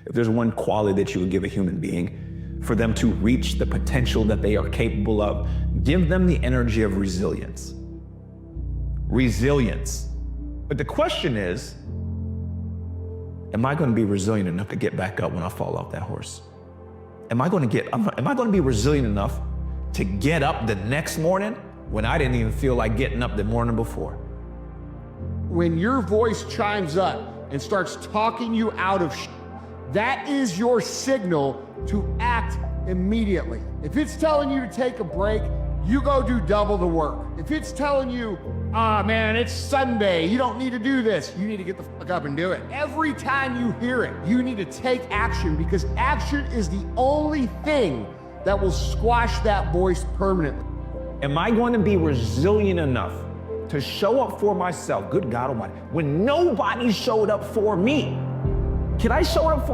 if there's one quality that you would give a human being for them to reach the potential that they are capable of, give them the energy of resilience. Resilience. But the question is, am I going to be resilient enough to get back up when I fall off that horse? Am I going to be resilient enough to get up the next morning when I didn't even feel like getting up the morning before? When your voice chimes up and starts talking you out of that is your signal to act immediately. If it's telling you to take a break, you go do double the work. If it's telling you, man, it's Sunday, you don't need to do this, you need to get the fuck up and do it. Every time you hear it, you need to take action, because action is the only thing that will squash that voice permanently. Am I going to be resilient enough to show up for myself, good God Almighty, when nobody showed up for me? Can I show up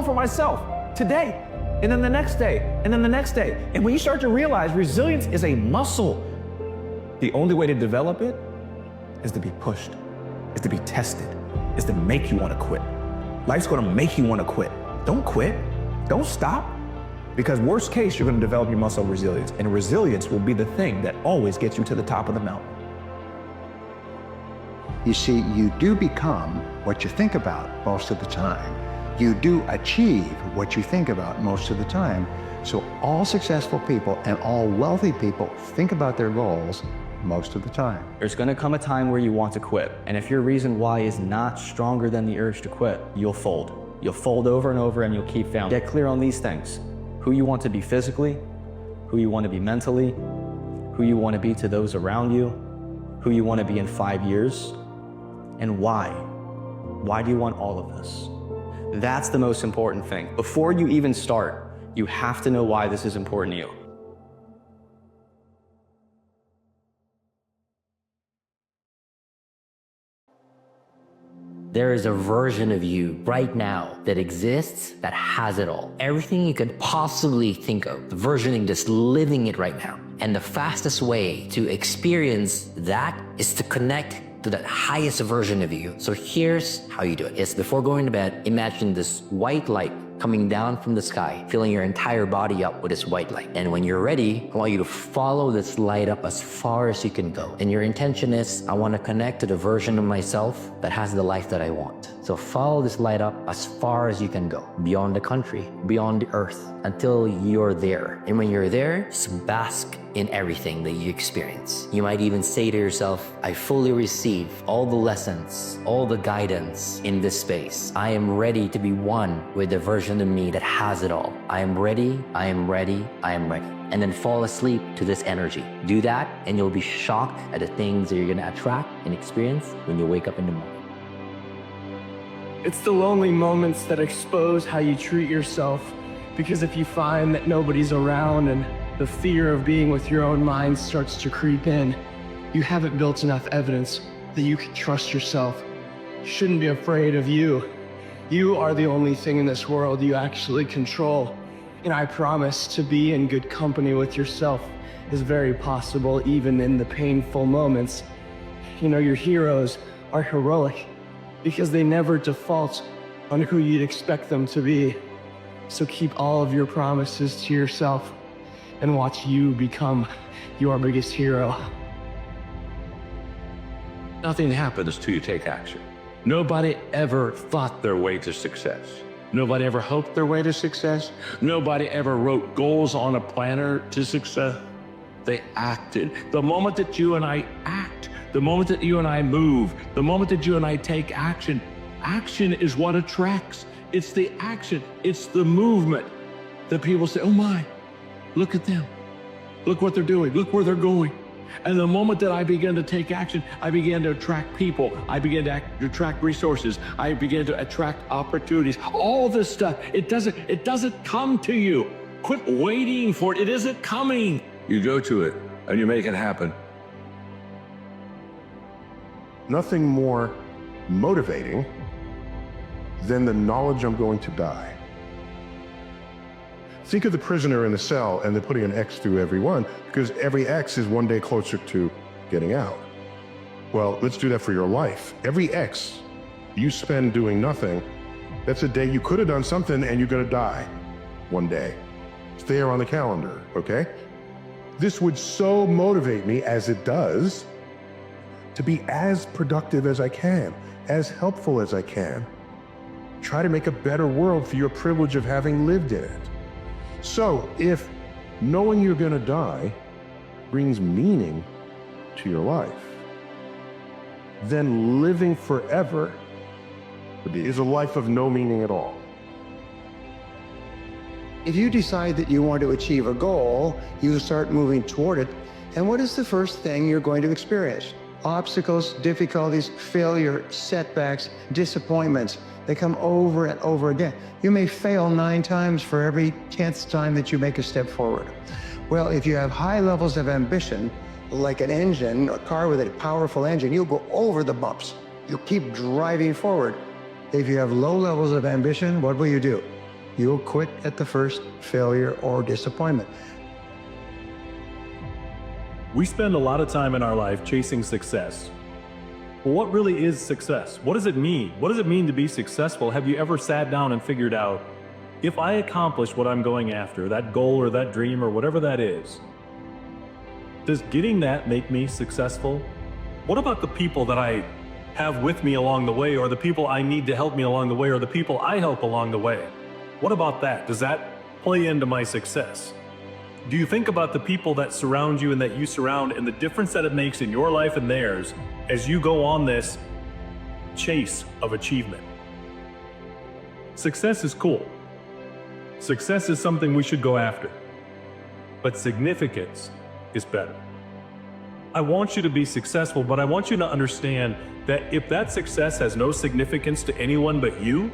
for myself today? And then the next day, and then the next day. And when you start to realize resilience is a muscle, the only way to develop it is to be pushed, is to be tested, is to make you want to quit. Life's going to make you want to quit. Don't quit. Don't stop. Because worst case, you're going to develop your muscle of resilience. And resilience will be the thing that always gets you to the top of the mountain. You see, you do become what you think about most of the time. You do achieve what you think about most of the time. So all successful people and all wealthy people think about their goals most of the time. There's going to come a time where you want to quit. And if your reason why is not stronger than the urge to quit, you'll fold. You'll fold over and over, and you'll keep failing. Get clear on these things. Who you want to be physically, who you want to be mentally, who you want to be to those around you, who you want to be in 5 years, and why. Why do you want all of this? That's the most important thing. Before you even start, you have to know why this is important to you. There is a version of you right now that exists that has it all. Everything you could possibly think of, the versioning, just living it right now. And the fastest way to experience that is to connect to that highest version of you. So here's how you do it. It's before going to bed, imagine this white light coming down from the sky, filling your entire body up with this white light. And when you're ready, I want you to follow this light up as far as you can go. And your intention is, I want to connect to the version of myself that has the life that I want. So follow this light up as far as you can go, beyond the country, beyond the earth, until you're there. And when you're there, just bask in everything that you experience. You might even say to yourself, I fully receive all the lessons, all the guidance in this space. I am ready to be one with the version of me that has it all. I am ready, I am ready, I am ready. And then fall asleep to this energy. Do that, and you'll be shocked at the things that you're gonna attract and experience when you wake up in the morning. It's the lonely moments that expose how you treat yourself, because if you find that nobody's around and the fear of being with your own mind starts to creep in, you haven't built enough evidence that you can trust yourself. You shouldn't be afraid of you. You are the only thing in this world you actually control. And I promise to be in good company with yourself is very possible, even in the painful moments. You know, your heroes are heroic because they never default on who you'd expect them to be. So keep all of your promises to yourself and watch you become your biggest hero. Nothing happens till you take action. Nobody ever thought their way to success. Nobody ever hoped their way to success. Nobody ever wrote goals on a planner to success. They acted. The moment that you and I act, the moment that you and I move, the moment that you and I take action, action is what attracts. It's the action, it's the movement that people say, oh my, look at them. Look what they're doing, look where they're going. And the moment that I began to take action, I began to attract people. I began to attract resources. I began to attract opportunities. All this stuff, it doesn't come to you. Quit waiting for it, it isn't coming. You go to it and you make it happen. Nothing more motivating than the knowledge I'm going to die. Think of the prisoner in the cell and they're putting an X through every one because every X is one day closer to getting out. Well, let's do that for your life. Every X you spend doing nothing That's a day you could have done something and you're gonna die one day. It's there on the calendar, okay? This would so motivate me, as it does, to be as productive as I can, as helpful as I can. Try to make a better world for your privilege of having lived in it. So if knowing you're gonna die brings meaning to your life, then living forever is a life of no meaning at all. If you decide that you want to achieve a goal, you start moving toward it. And what is the first thing you're going to experience? Obstacles, difficulties, failure, setbacks, disappointments. They come over and over again. You may fail 9 times for every 10th time that you make a step forward. Well, if you have high levels of ambition, like an engine, a car with a powerful engine, you'll go over the bumps. You'll keep driving forward. If you have low levels of ambition, what will you do? You'll quit at the first failure or disappointment. We spend a lot of time in our life chasing success. Well, what really is success? What does it mean? What does it mean to be successful? Have you ever sat down and figured out, if I accomplish what I'm going after, that goal or that dream or whatever that is, does getting that make me successful? What about the people that I have with me along the way, or the people I need to help me along the way, or the people I help along the way? What about that? Does that play into my success? Do you think about the people that surround you and that you surround, and the difference that it makes in your life and theirs as you go on this chase of achievement? Success is cool. Success is something we should go after. But significance is better. I want you to be successful, but I want you to understand that if that success has no significance to anyone but you,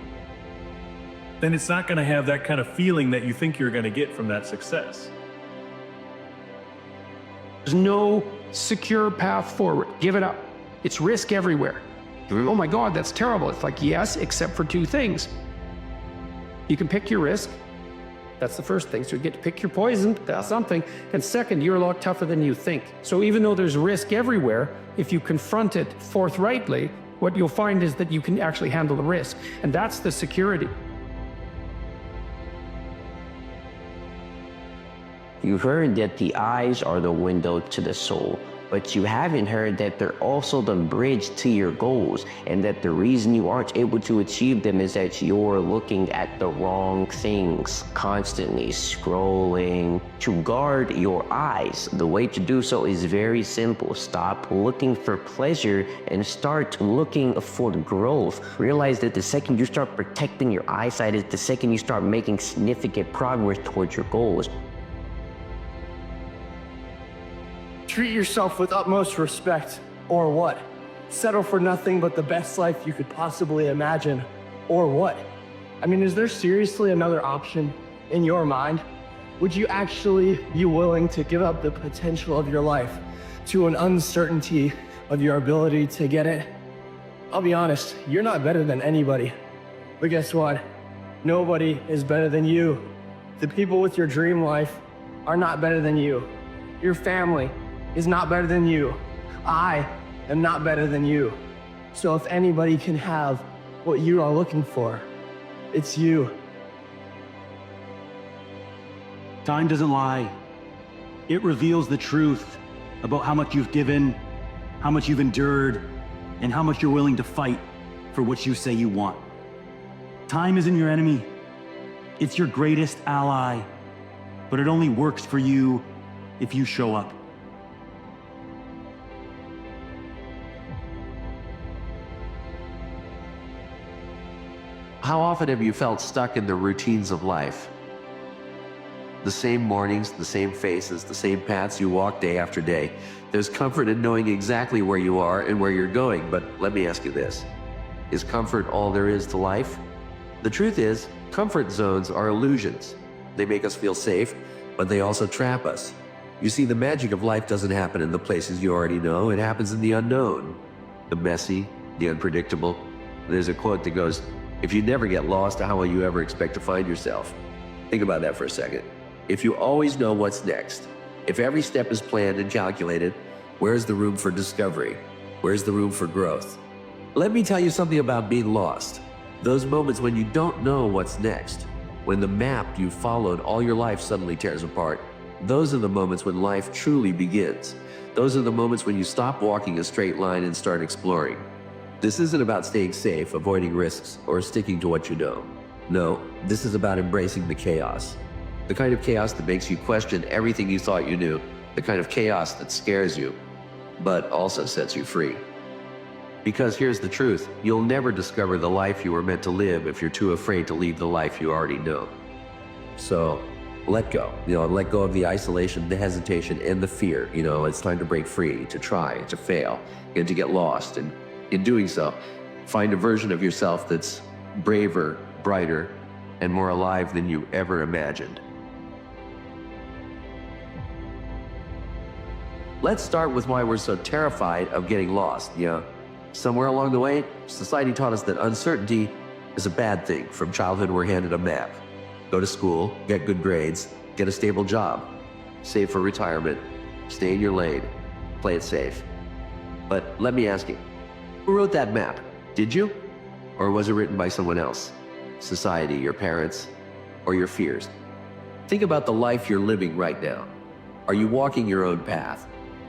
then it's not going to have that kind of feeling that you think you're going to get from that success. There's no secure path forward. Give it up. It's risk everywhere. Oh my God, that's terrible. It's like, yes, except for 2 things. You can pick your risk. That's the first thing. So you get to pick your poison. That's something. And second, you're a lot tougher than you think. So even though there's risk everywhere, if you confront it forthrightly, what you'll find is that you can actually handle the risk. And that's the security. You've heard that the eyes are the window to the soul, but you haven't heard that they're also the bridge to your goals, and that the reason you aren't able to achieve them is that you're looking at the wrong things, constantly scrolling. To guard your eyes, the way to do so is very simple. Stop looking for pleasure and start looking for growth. Realize that the second you start protecting your eyesight is the second you start making significant progress towards your goals. Treat yourself with utmost respect, or what? Settle for nothing but the best life you could possibly imagine, or what? I mean, is there seriously another option in your mind? Would you actually be willing to give up the potential of your life to an uncertainty of your ability to get it? I'll be honest, you're not better than anybody. But guess what? Nobody is better than you. The people with your dream life are not better than you. Your family is not better than you. I am not better than you. So if anybody can have what you are looking for, it's you. Time doesn't lie. It reveals the truth about how much you've given, how much you've endured, and how much you're willing to fight for what you say you want. Time isn't your enemy. It's your greatest ally, but it only works for you if you show up. How often have you felt stuck in the routines of life? The same mornings, the same faces, the same paths you walk day after day. There's comfort in knowing exactly where you are and where you're going, but let me ask you this. Is comfort all there is to life? The truth is, comfort zones are illusions. They make us feel safe, but they also trap us. You see, the magic of life doesn't happen in the places you already know. It happens in the unknown, the messy, the unpredictable. There's a quote that goes, "If you never get lost, how will you ever expect to find yourself?" Think about that for a second. If you always know what's next, if every step is planned and calculated, where's the room for discovery? Where's the room for growth? Let me tell you something about being lost. Those moments when you don't know what's next, when the map you followed all your life suddenly tears apart, those are the moments when life truly begins. Those are the moments when you stop walking a straight line and start exploring. This isn't about staying safe, avoiding risks, or sticking to what you know. No, this is about embracing the chaos. The kind of chaos that makes you question everything you thought you knew. The kind of chaos that scares you, but also sets you free. Because here's the truth, you'll never discover the life you were meant to live if you're too afraid to leave the life you already know. So, let go. Let go of the isolation, the hesitation, and the fear. It's time to break free, to try, to fail, and to get lost. And in doing so, find a version of yourself that's braver, brighter, and more alive than you ever imagined. Let's start with why we're so terrified of getting lost. Somewhere along the way, society taught us that uncertainty is a bad thing. From childhood, we're handed a map. Go to school, get good grades, get a stable job, save for retirement, stay in your lane, play it safe. But let me ask you, who wrote that map? Did you? Or was it written by someone else? Society, your parents, or your fears? Think about the life you're living right now. Are you walking your own path?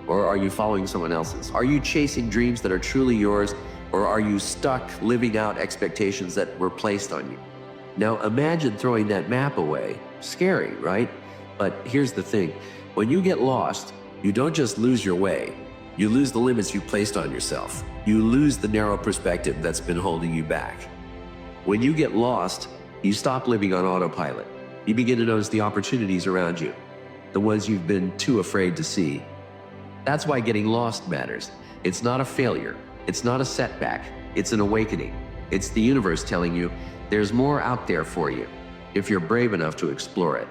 Or are you following someone else's? Are you chasing dreams that are truly yours? Or are you stuck living out expectations that were placed on you? Now imagine throwing that map away. Scary, right? But here's the thing. When you get lost, you don't just lose your way. You lose the limits you placed on yourself. You lose the narrow perspective that's been holding you back. When you get lost, you stop living on autopilot. You begin to notice the opportunities around you, the ones you've been too afraid to see. That's why getting lost matters. It's not a failure. It's not a setback. It's an awakening. It's the universe telling you there's more out there for you if you're brave enough to explore it.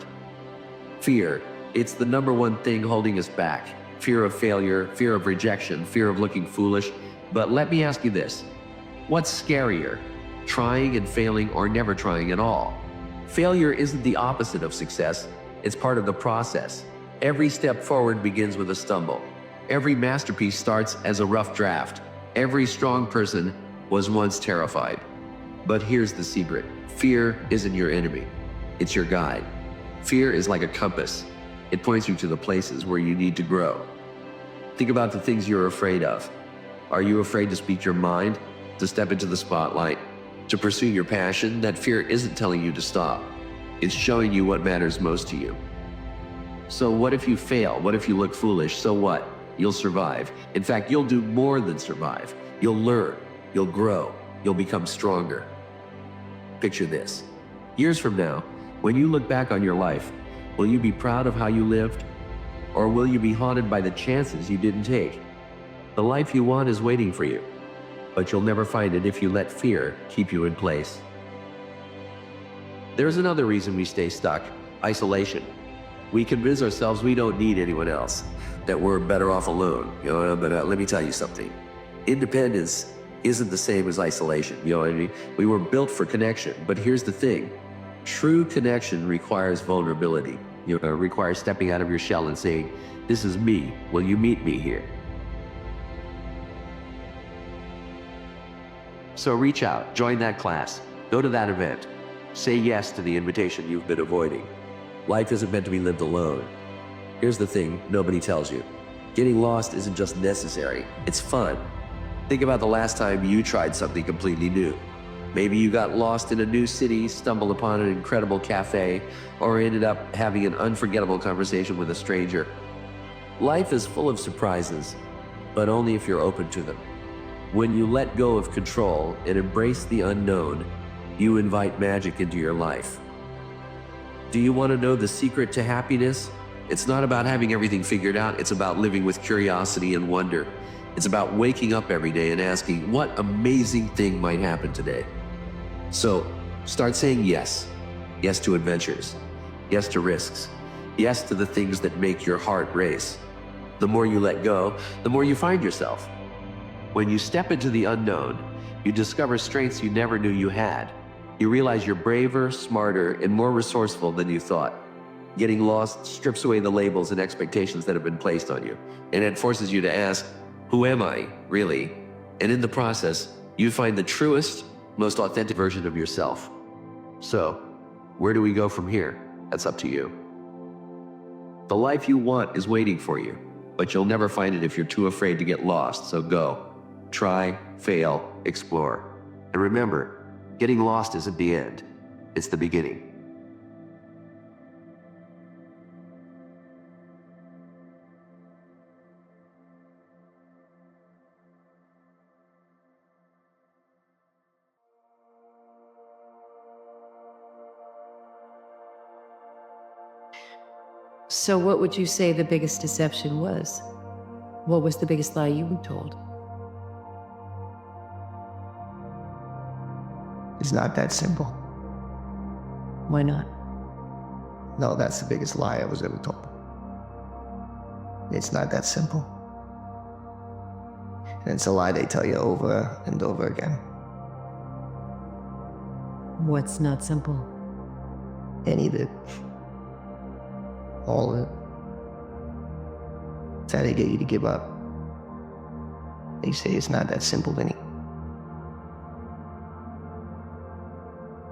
Fear, it's the number one thing holding us back. Fear of failure, fear of rejection, fear of looking foolish. But let me ask you this. What's scarier, trying and failing or never trying at all? Failure isn't the opposite of success. It's part of the process. Every step forward begins with a stumble. Every masterpiece starts as a rough draft. Every strong person was once terrified. But here's the secret. Fear isn't your enemy. It's your guide. Fear is like a compass. It points you to the places where you need to grow. Think about the things you're afraid of. Are you afraid to speak your mind, to step into the spotlight, to pursue your passion? That fear isn't telling you to stop. It's showing you what matters most to you. So what if you fail? What if you look foolish? So what? You'll survive. In fact, you'll do more than survive. You'll learn. You'll grow. You'll become stronger. Picture this. Years from now, when you look back on your life, will you be proud of how you lived? Or will you be haunted by the chances you didn't take? The life you want is waiting for you, but you'll never find it if you let fear keep you in place. There's another reason we stay stuck: isolation. We convince ourselves we don't need anyone else, that we're better off alone. But let me tell you something. Independence isn't the same as isolation. We were built for connection, but here's the thing. True connection requires vulnerability. It requires stepping out of your shell and saying, "This is me. Will you meet me here?" So reach out, join that class, go to that event, say yes to the invitation you've been avoiding. Life isn't meant to be lived alone. Here's the thing nobody tells you. Getting lost isn't just necessary, it's fun. Think about the last time you tried something completely new. Maybe you got lost in a new city, stumbled upon an incredible cafe, or ended up having an unforgettable conversation with a stranger. Life is full of surprises, but only if you're open to them. When you let go of control and embrace the unknown, you invite magic into your life. Do you want to know the secret to happiness? It's not about having everything figured out, it's about living with curiosity and wonder. It's about waking up every day and asking, what amazing thing might happen today? So, start saying yes. Yes to adventures. Yes to risks. Yes to the things that make your heart race. The more you let go, the more you find yourself. When you step into the unknown, you discover strengths you never knew you had. You realize you're braver, smarter, and more resourceful than you thought. Getting lost strips away the labels and expectations that have been placed on you, and it forces you to ask, who am I, really? And in the process, you find the truest, most authentic version of yourself. So, where do we go from here? That's up to you. The life you want is waiting for you, but you'll never find it if you're too afraid to get lost, so go. Try, fail, explore. And remember, getting lost isn't the end, it's the beginning. So what would you say the biggest deception was? What was the biggest lie you were told? It's not that simple. Why not? No, that's the biggest lie I was ever told. It's not that simple. And it's a lie they tell you over and over again. What's not simple? Any of it. All of it. It's how they get you to give up. They say it's not that simple, Vinny.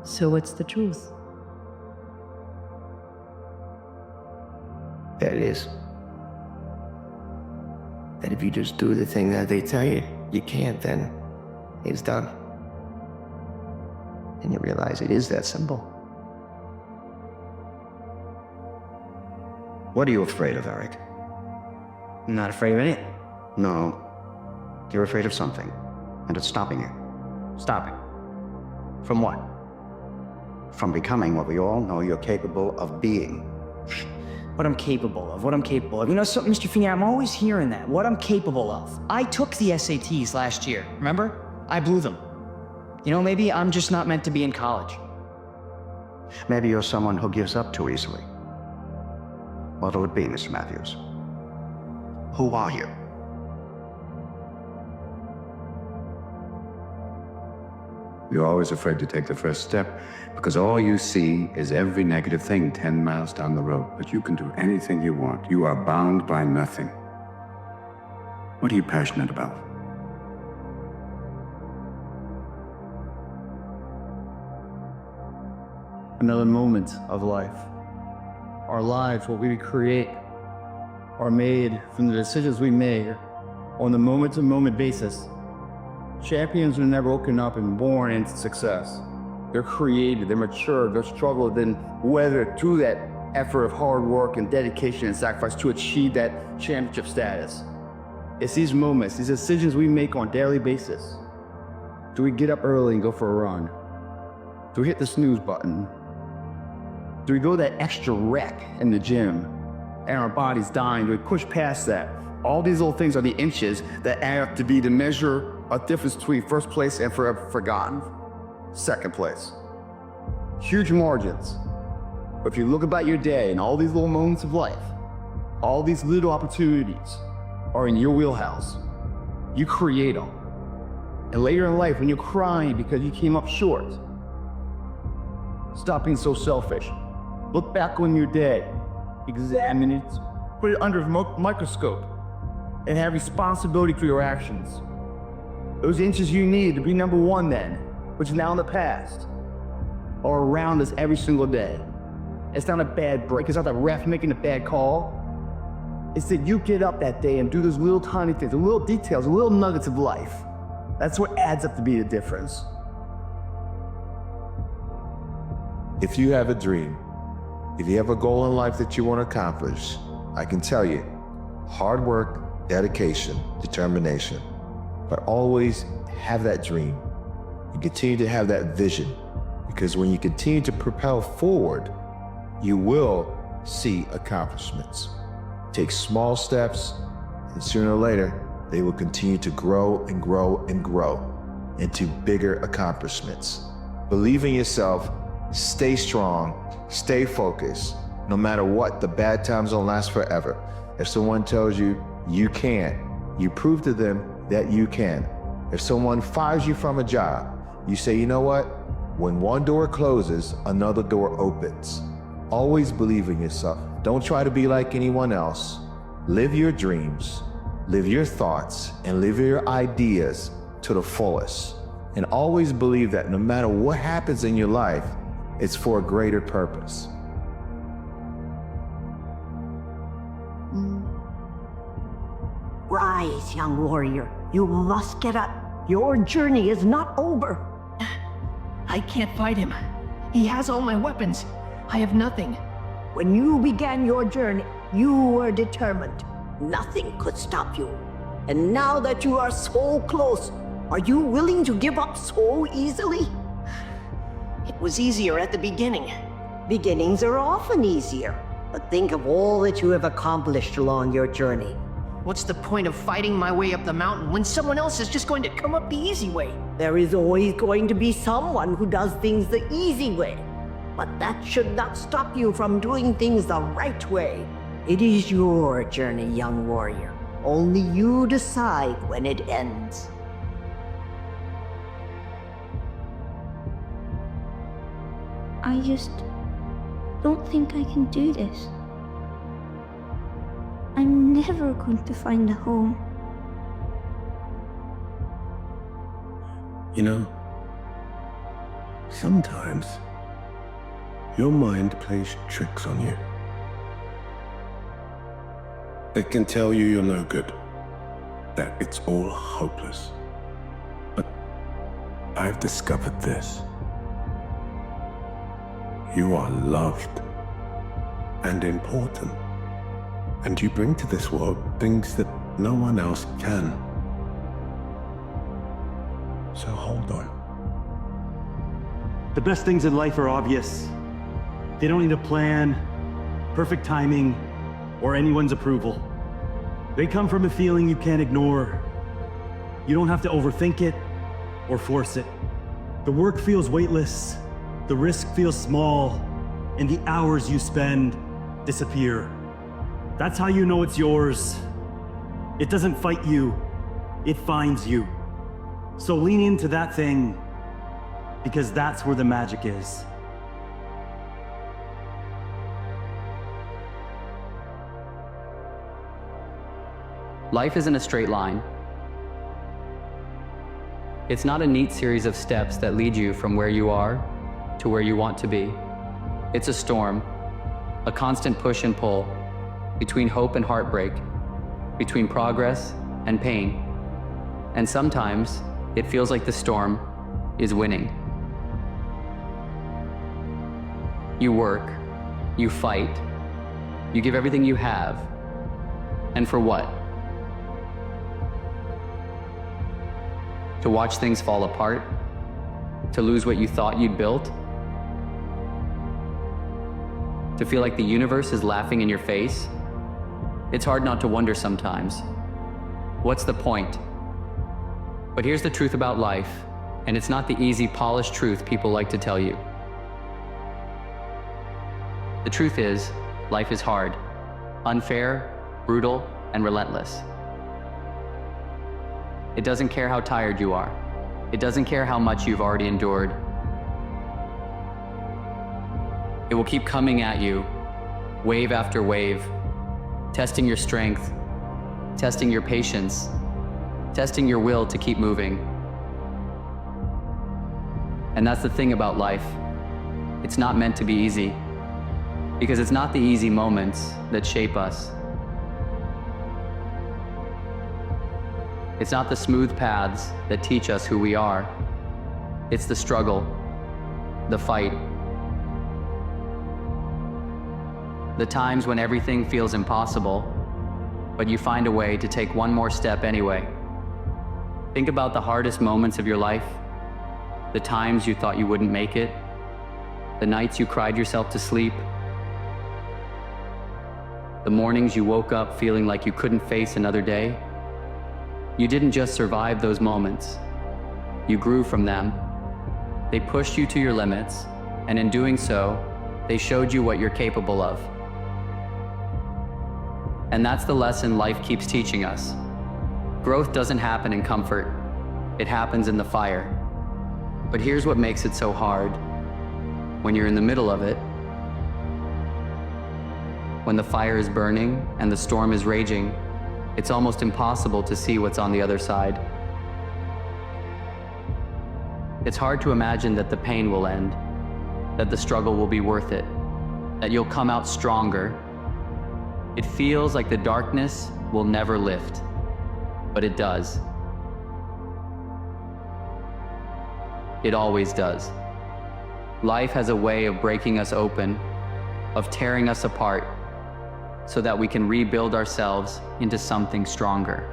So what's the truth? That is. That if you just do the thing that they tell you, you can't, then it's done. And you realize it is that simple. What are you afraid of, Eric? I'm not afraid of anything. No. You're afraid of something, and it's stopping you. Stopping. From what? From becoming what we all know you're capable of being. What I'm capable of, what I'm capable of. You know something, Mr. Feeney, I'm always hearing that. What I'm capable of. I took the SATs last year, remember? I blew them. You know, maybe I'm just not meant to be in college. Maybe you're someone who gives up too easily. What would it be, Mr. Matthews? Who are you? You're always afraid to take the first step because all you see is every negative thing 10 miles down the road. But you can do anything you want. You are bound by nothing. What are you passionate about? Another moment of life. Our lives, what we create, are made from the decisions we make on a moment-to-moment basis. Champions are never woken up and born into success. They're created, they're matured, they're struggled, then weathered through that effort of hard work and dedication and sacrifice to achieve that championship status. It's these moments, these decisions we make on a daily basis. Do we get up early and go for a run? Do we hit the snooze button? Do we go that extra rec in the gym and our body's dying? Do we push past that? All these little things are the inches that add up to be the measure of difference between first place and forever forgotten second place. Huge margins. But if you look about your day and all these little moments of life, all these little opportunities are in your wheelhouse. You create them. And later in life, when you're crying because you came up short, stop being so selfish. Look back on your day, examine it, put it under a microscope, and have responsibility for your actions. Those inches you need to be number one then, which is now in the past, are around us every single day. It's not a bad break, it's not the ref making a bad call. It's that you get up that day and do those little tiny things, the little details, the little nuggets of life. That's what adds up to be the difference. If you have a dream, if you have a goal in life that you want to accomplish, I can tell you, hard work, dedication, determination, but always have that dream and continue to have that vision, because when you continue to propel forward, you will see accomplishments. Take small steps, and sooner or later, they will continue to grow and grow and grow into bigger accomplishments. Believe in yourself, stay strong, stay focused. No matter what, the bad times don't last forever. If someone tells you you can't, you prove to them that you can. If someone fires you from a job, you say, you know what? When one door closes, another door opens. Always believe in yourself. Don't try to be like anyone else. Live your dreams, live your thoughts, and live your ideas to the fullest. And always believe that no matter what happens in your life, it's for a greater purpose. Rise, young warrior. You must get up. Your journey is not over. I can't fight him. He has all my weapons. I have nothing. When you began your journey, you were determined. Nothing could stop you. And now that you are so close, are you willing to give up so easily? It was easier at the beginning. Beginnings are often easier. But think of all that you have accomplished along your journey. What's the point of fighting my way up the mountain when someone else is just going to come up the easy way? There is always going to be someone who does things the easy way. But that should not stop you from doing things the right way. It is your journey, young warrior. Only you decide when it ends. I just don't think I can do this. I'm never going to find a home. You know, sometimes your mind plays tricks on you. It can tell you you're no good, that it's all hopeless. But I've discovered this. You are loved and important, and you bring to this world things that no one else can. So hold on. The best things in life are obvious. They don't need a plan, perfect timing, or anyone's approval. They come from a feeling you can't ignore. You don't have to overthink it or force it. The work feels weightless, the risk feels small, and the hours you spend disappear. That's how you know it's yours. It doesn't fight you, it finds you. So lean into that thing, because that's where the magic is. Life isn't a straight line. It's not a neat series of steps that lead you from where you are to where you want to be. It's a storm, a constant push and pull between hope and heartbreak, between progress and pain. And sometimes it feels like the storm is winning. You work, you fight, you give everything you have. And for what? To watch things fall apart? To lose what you thought you'd built? To feel like the universe is laughing in your face? It's hard not to wonder sometimes. What's the point? But here's the truth about life, and it's not the easy, polished truth people like to tell you. The truth is, life is hard, unfair, brutal, and relentless. It doesn't care how tired you are. It doesn't care how much you've already endured. It will keep coming at you, wave after wave, testing your strength, testing your patience, testing your will to keep moving. And that's the thing about life. It's not meant to be easy, because it's not the easy moments that shape us. It's not the smooth paths that teach us who we are. It's the struggle, the fight. The times when everything feels impossible, but you find a way to take one more step anyway. Think about the hardest moments of your life, the times you thought you wouldn't make it, the nights you cried yourself to sleep, the mornings you woke up feeling like you couldn't face another day. You didn't just survive those moments. You grew from them. They pushed you to your limits, and in doing so, they showed you what you're capable of. And that's the lesson life keeps teaching us. Growth doesn't happen in comfort. It happens in the fire. But here's what makes it so hard. When you're in the middle of it, when the fire is burning and the storm is raging, it's almost impossible to see what's on the other side. It's hard to imagine that the pain will end, that the struggle will be worth it, that you'll come out stronger. It feels like the darkness will never lift, but it does. It always does. Life has a way of breaking us open, of tearing us apart, so that we can rebuild ourselves into something stronger.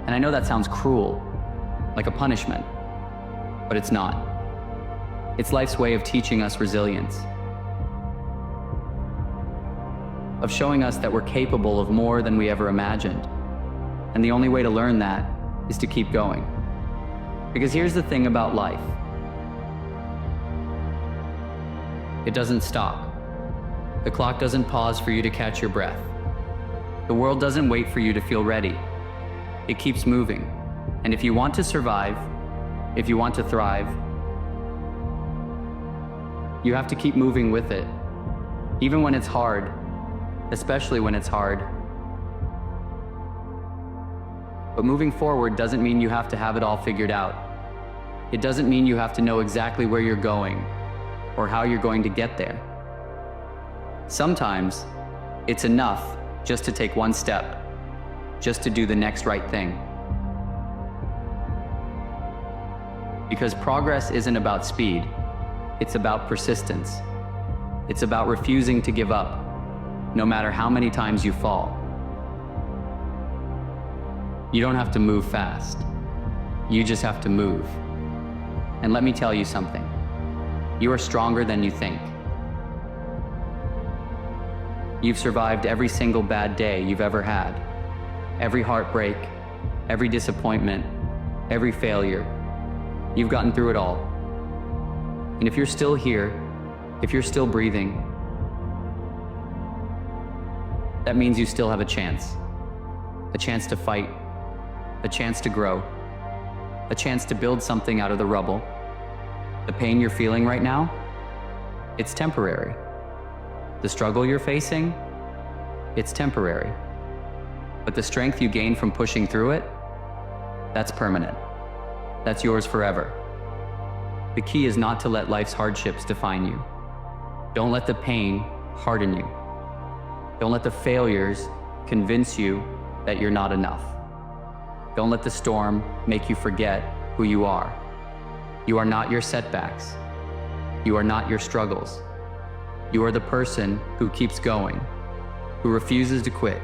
And I know that sounds cruel, like a punishment, but it's not. It's life's way of teaching us resilience, of showing us that we're capable of more than we ever imagined. And the only way to learn that is to keep going. Because here's the thing about life. It doesn't stop. The clock doesn't pause for you to catch your breath. The world doesn't wait for you to feel ready. It keeps moving. And if you want to survive, if you want to thrive, you have to keep moving with it. Even when it's hard, especially when it's hard. But moving forward doesn't mean you have to have it all figured out. It doesn't mean you have to know exactly where you're going or how you're going to get there. Sometimes it's enough just to take one step, just to do the next right thing. Because progress isn't about speed, it's about persistence. It's about refusing to give up, no matter how many times you fall. You don't have to move fast. You just have to move. And let me tell you something. You are stronger than you think. You've survived every single bad day you've ever had, every heartbreak, every disappointment, every failure. You've gotten through it all. And if you're still here, if you're still breathing, that means you still have a chance to fight, a chance to grow, a chance to build something out of the rubble. The pain you're feeling right now, it's temporary. The struggle you're facing, it's temporary. But the strength you gain from pushing through it, that's permanent. That's yours forever. The key is not to let life's hardships define you. Don't let the pain harden you. Don't let the failures convince you that you're not enough. Don't let the storm make you forget who you are. You are not your setbacks. You are not your struggles. You are the person who keeps going, who refuses to quit,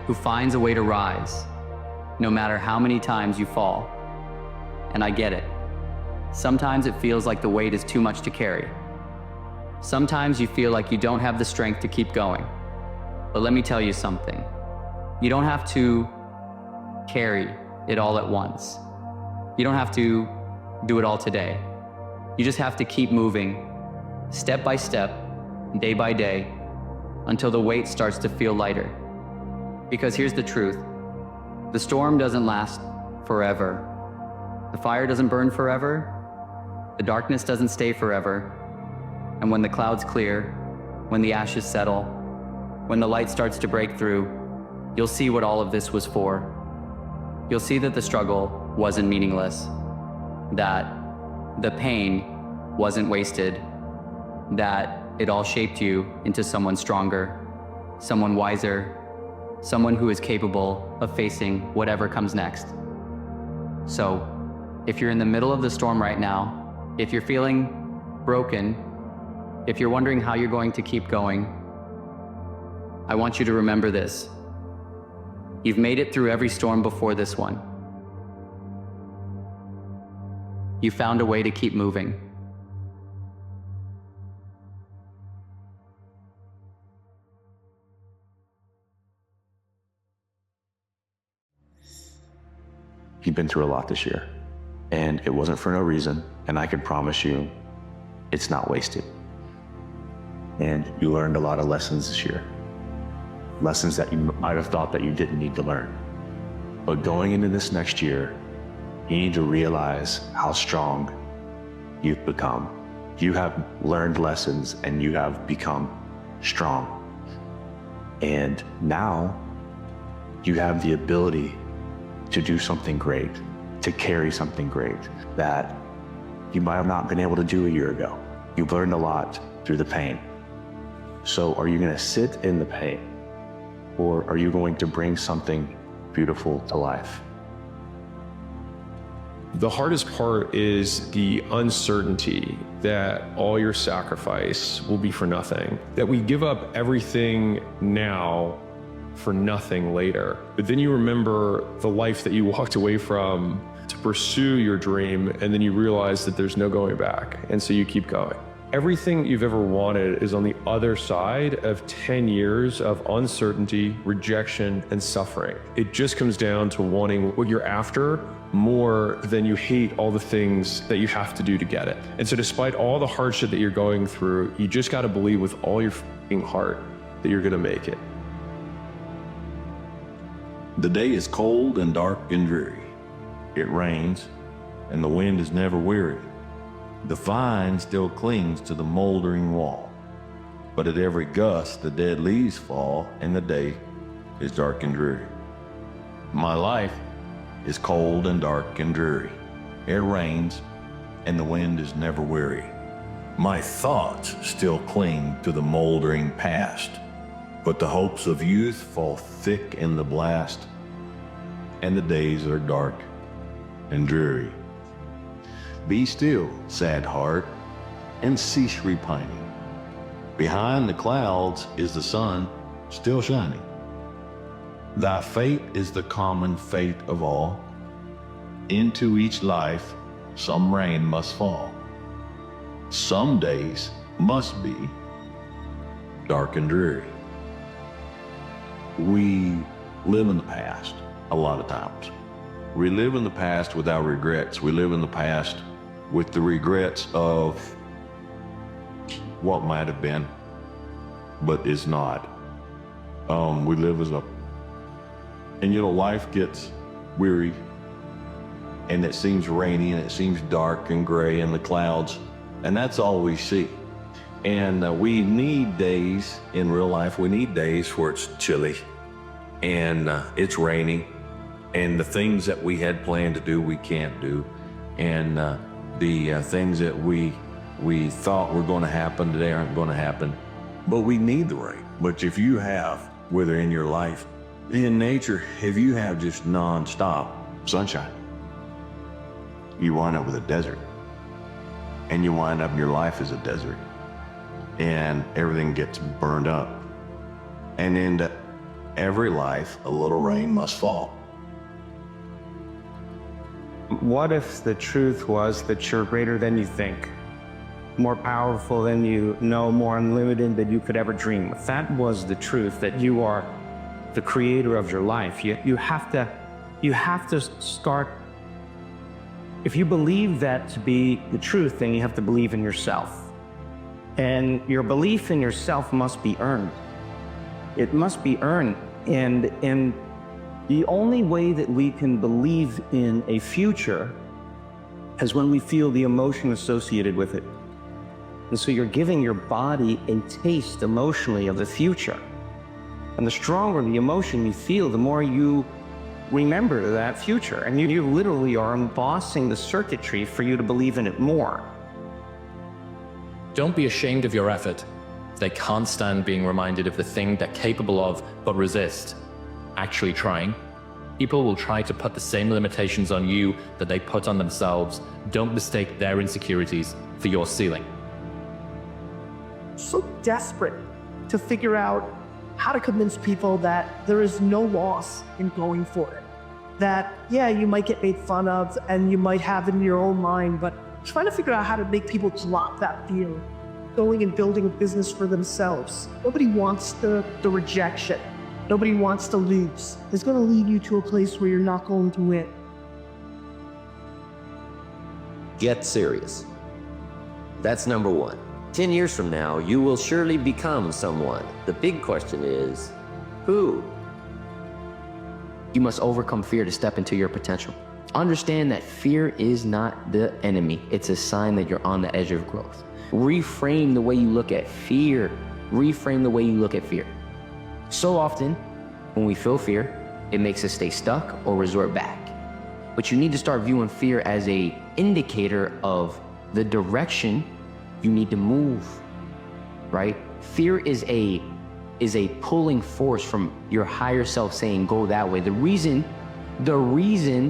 who finds a way to rise, no matter how many times you fall. And I get it. Sometimes it feels like the weight is too much to carry. Sometimes you feel like you don't have the strength to keep going. But let me tell you something. You don't have to carry it all at once. You don't have to do it all today. You just have to keep moving, step by step, day by day, until the weight starts to feel lighter. Because here's the truth. The storm doesn't last forever. The fire doesn't burn forever. The darkness doesn't stay forever. And when the clouds clear, when the ashes settle, when the light starts to break through, you'll see what all of this was for. You'll see that the struggle wasn't meaningless, that the pain wasn't wasted, that it all shaped you into someone stronger, someone wiser, someone who is capable of facing whatever comes next. So, if you're in the middle of the storm right now, if you're feeling broken, if you're wondering how you're going to keep going, I want you to remember this. You've made it through every storm before this one. You found a way to keep moving. You've been through a lot this year, and it wasn't for no reason, and I can promise you it's not wasted. And you learned a lot of lessons this year. Lessons that you might have thought that you didn't need to learn. But going into this next year, you need to realize how strong you've become. You have learned lessons and you have become strong. And now you have the ability to do something great. to carry something great that you might have not been able to do a year ago. You've learned a lot through the pain. So are you going to sit in the pain, or are you going to bring something beautiful to life? The hardest part is the uncertainty that all your sacrifice will be for nothing, that we give up everything now for nothing later. But then you remember the life that you walked away from to pursue your dream, and then you realize that there's no going back, and so you keep going. Everything you've ever wanted is on the other side of 10 years of uncertainty, rejection, and suffering. It just comes down to wanting what you're after more than you hate all the things that you have to do to get it. And so despite all the hardship that you're going through, you just got to believe with all your f***ing heart that you're going to make it. The day is cold and dark and dreary. It rains, and the wind is never weary. The vine still clings to the moldering wall, but at every gust the dead leaves fall, and the day is dark and dreary. My life is cold and dark and dreary. It rains, and the wind is never weary. My thoughts still cling to the moldering past, but the hopes of youth fall thick in the blast, and the days are dark and dreary. Be still, sad heart, and cease repining. Behind the clouds is the sun still shining. Thy fate is the common fate of all. Into each life some rain must fall. Some days must be dark and dreary. We live in the past a lot of times. We live in the past without regrets. We live in the past with the regrets of what might have been, but is not. We live as a, and you know, life gets weary, and it seems rainy, and it seems dark and gray in the clouds, and that's all we see. And we need days in real life, we need days where it's chilly, and it's raining, and the things that we had planned to do, we can't do. And the things that we thought were going to happen today aren't going to happen. But we need the rain. But if you have, whether in your life, in nature, if you have just non-stop sunshine, you wind up with a desert. And you wind up, your life is a desert. And everything gets burned up. And into every life, a little rain must fall. What if the truth was that you're greater than you think, more powerful than you know, more unlimited than you could ever dream? If that was the truth, that you are the creator of your life, you have to start. If you believe that to be the truth, then you have to believe in yourself. And your belief in yourself must be earned. It must be earned. And the only way that we can believe in a future is when we feel the emotion associated with it. And so you're giving your body a taste emotionally of the future. And the stronger the emotion you feel, the more you remember that future. And you literally are embossing the circuitry for you to believe in it more. Don't be ashamed of your effort. They can't stand being reminded of the thing they're capable of, but resist actually trying. People will try to put the same limitations on you that they put on themselves. Don't mistake their insecurities for your ceiling. So desperate to figure out how to convince people that there is no loss in going for it. That, yeah, you might get made fun of and you might have it in your own mind, but trying to figure out how to make people drop that fear, going and building a business for themselves. Nobody wants the rejection. Nobody wants to lose. It's going to lead you to a place where you're not going to win. Get serious. That's number one. 10 years from now, you will surely become someone. The big question is, who? You must overcome fear to step into your potential. Understand that fear is not the enemy. It's a sign that you're on the edge of growth. Reframe the way you look at fear. Reframe the way you look at fear. So often, when we feel fear, it makes us stay stuck or resort back. But you need to start viewing fear as a indicator of the direction you need to move, right? Fear is a pulling force from your higher self saying, go that way. The reason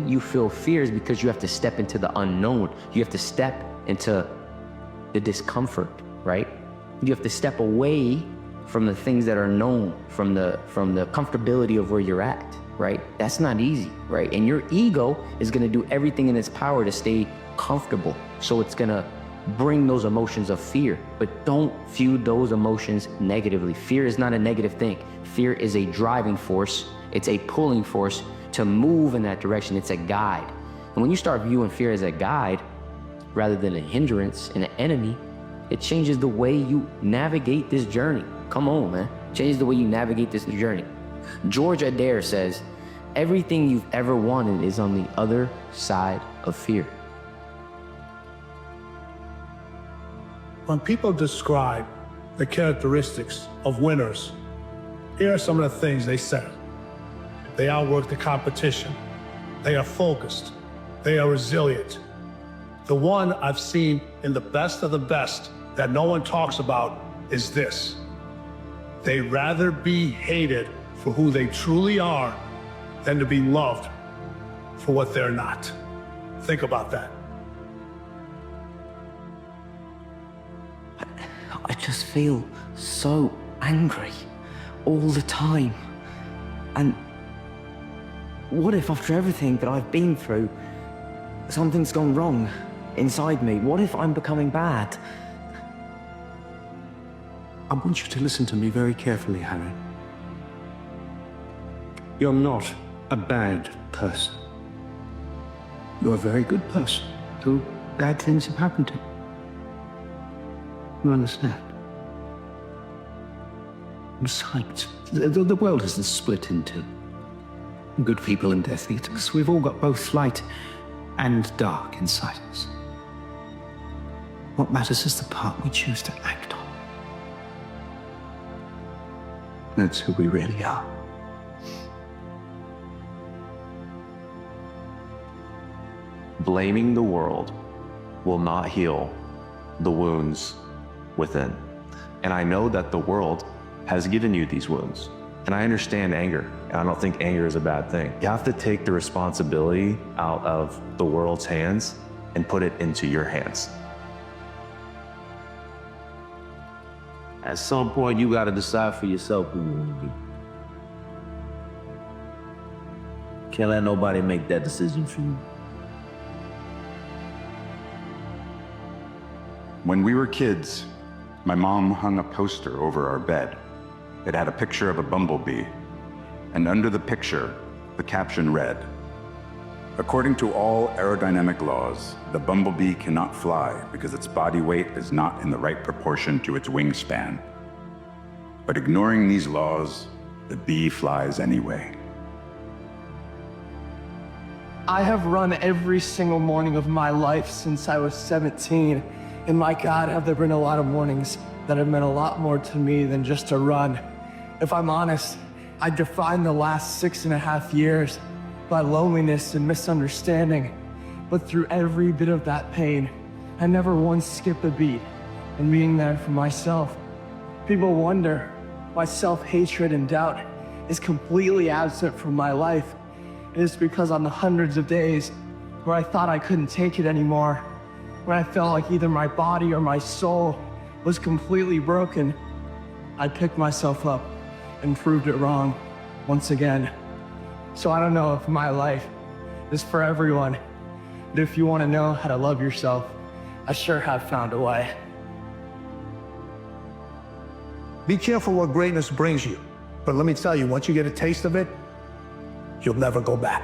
you feel fear is because you have to step into the unknown. You have to step into the discomfort, right? You have to step away from the things that are known, from the comfortability of where you're at, right? That's not easy, right? And your ego is gonna do everything in its power to stay comfortable. So it's gonna bring those emotions of fear, but don't view those emotions negatively. Fear is not a negative thing. Fear is a driving force. It's a pulling force to move in that direction. It's a guide. And when you start viewing fear as a guide rather than a hindrance and an enemy, it changes the way you navigate this journey. Come on, man. Changes the way you navigate this journey. George Adair says, everything you've ever wanted is on the other side of fear. When people describe the characteristics of winners, here are some of the things they said. They outwork the competition. They are focused. They are resilient. The one I've seen in the best of the best that no one talks about is this. They'd rather be hated for who they truly are than to be loved for what they're not. Think about that. I just feel so angry all the time. And what if after everything that I've been through, something's gone wrong inside me? What if I'm becoming bad? I want you to listen to me very carefully, Harry. You're not a bad person. You're a very good person who bad things have happened to. You understand? Besides, the world isn't split into good people and Death Eaters. We've all got both light and dark inside us. What matters is the part we choose to act on. That's who we really are. Blaming the world will not heal the wounds within. And I know that the world has given you these wounds. And I understand anger. And I don't think anger is a bad thing. You have to take the responsibility out of the world's hands and put it into your hands. At some point, you got to decide for yourself who you want to be. Can't let nobody make that decision for you. When we were kids, my mom hung a poster over our bed. It had a picture of a bumblebee, and under the picture, the caption read, "According to all aerodynamic laws, the bumblebee cannot fly because its body weight is not in the right proportion to its wingspan. But ignoring these laws, the bee flies anyway." I have run every single morning of my life since I was 17. And my God, have there been a lot of mornings that have meant a lot more to me than just to run. If I'm honest, I defined the last 6.5 years by loneliness and misunderstanding. But through every bit of that pain, I never once skipped a beat in being there for myself. People wonder why self-hatred and doubt is completely absent from my life. It is because on the hundreds of days where I thought I couldn't take it anymore, when I felt like either my body or my soul was completely broken, I picked myself up and proved it wrong once again. So I don't know if my life is for everyone, but if you want to know how to love yourself, I sure have found a way. Be careful what greatness brings you. But let me tell you, once you get a taste of it, you'll never go back.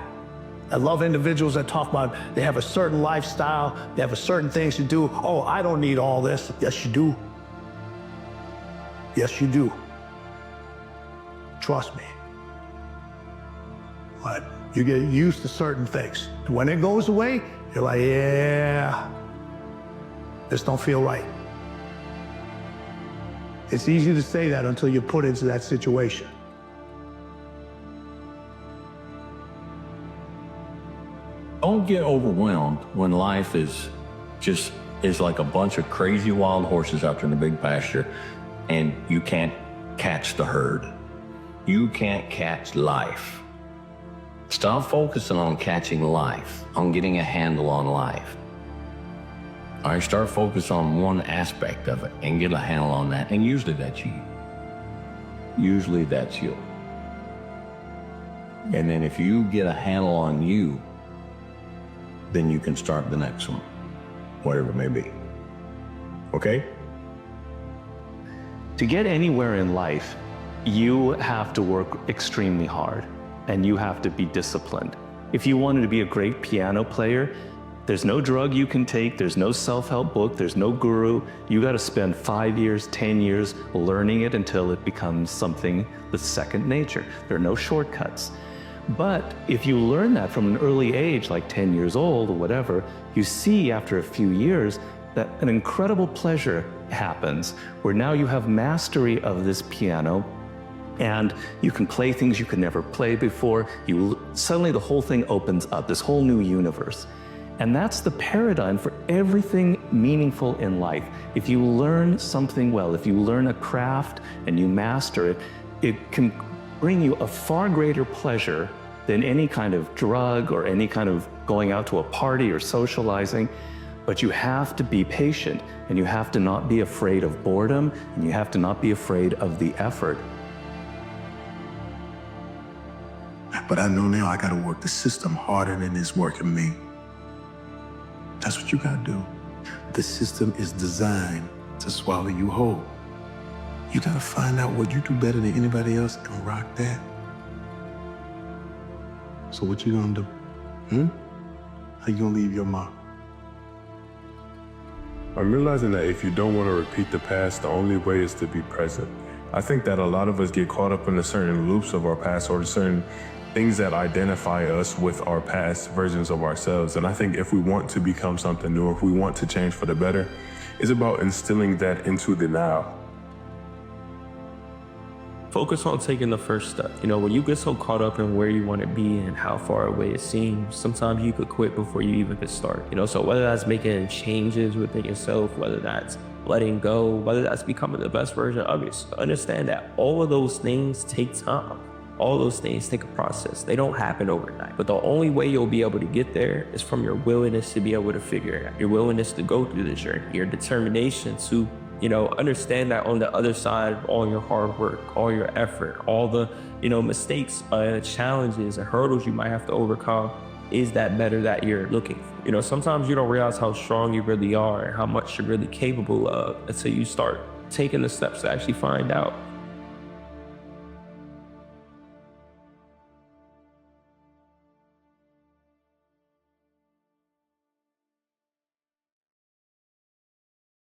I love individuals that talk about they have a certain lifestyle, they have a certain things to do. Oh, I don't need all this. Yes, you do. Yes, you do. Trust me. But you get used to certain things. When it goes away, you're like, yeah, this don't feel right. It's easy to say that until you're put into that situation. Don't get overwhelmed when life is like a bunch of crazy wild horses out there in the big pasture and you can't catch the herd. You can't catch life. Stop focusing on catching life, on getting a handle on life. All right, start focus on one aspect of it and get a handle on that. And usually that's you. Usually that's you. And then if you get a handle on you, then you can start the next one, whatever it may be. Okay? To get anywhere in life, you have to work extremely hard and you have to be disciplined. If you wanted to be a great piano player, there's no drug you can take, there's no self-help book, there's no guru. You got to spend 5 years, 10 years learning it until it becomes something that's second nature. There are no shortcuts. But if you learn that from an early age, like 10 years old or whatever, you see after a few years that an incredible pleasure happens where now you have mastery of this piano and you can play things you could never play before. Suddenly the whole thing opens up, this whole new universe. And that's the paradigm for everything meaningful in life. If you learn something well, if you learn a craft and you master it, it can bring you a far greater pleasure than any kind of drug or any kind of going out to a party or socializing. But you have to be patient and you have to not be afraid of boredom and you have to not be afraid of the effort. But I know now I gotta work the system harder than it's working me. That's what you gotta do. The system is designed to swallow you whole. You gotta find out what you do better than anybody else and rock that. So what you gonna do? How you gonna leave your mark? I'm realizing that if you don't want to repeat the past, the only way is to be present. I think that a lot of us get caught up in the certain loops of our past or certain things that identify us with our past versions of ourselves. And I think if we want to become something new, if we want to change for the better, it's about instilling that into the now. Focus on taking the first step. You know, when you get so caught up in where you want to be and how far away it seems, sometimes you could quit before you even could start. You know, so whether that's making changes within yourself, whether that's letting go, whether that's becoming the best version of yourself, understand that all of those things take time. All those things take a process. They don't happen overnight. But the only way you'll be able to get there is from your willingness to be able to figure it out. Your willingness to go through the journey. Your determination to, you know, understand that on the other side of all your hard work, all your effort, all the, you know, mistakes, challenges and hurdles you might have to overcome is that better that you're looking for. You know, sometimes you don't realize how strong you really are and how much you're really capable of until you start taking the steps to actually find out.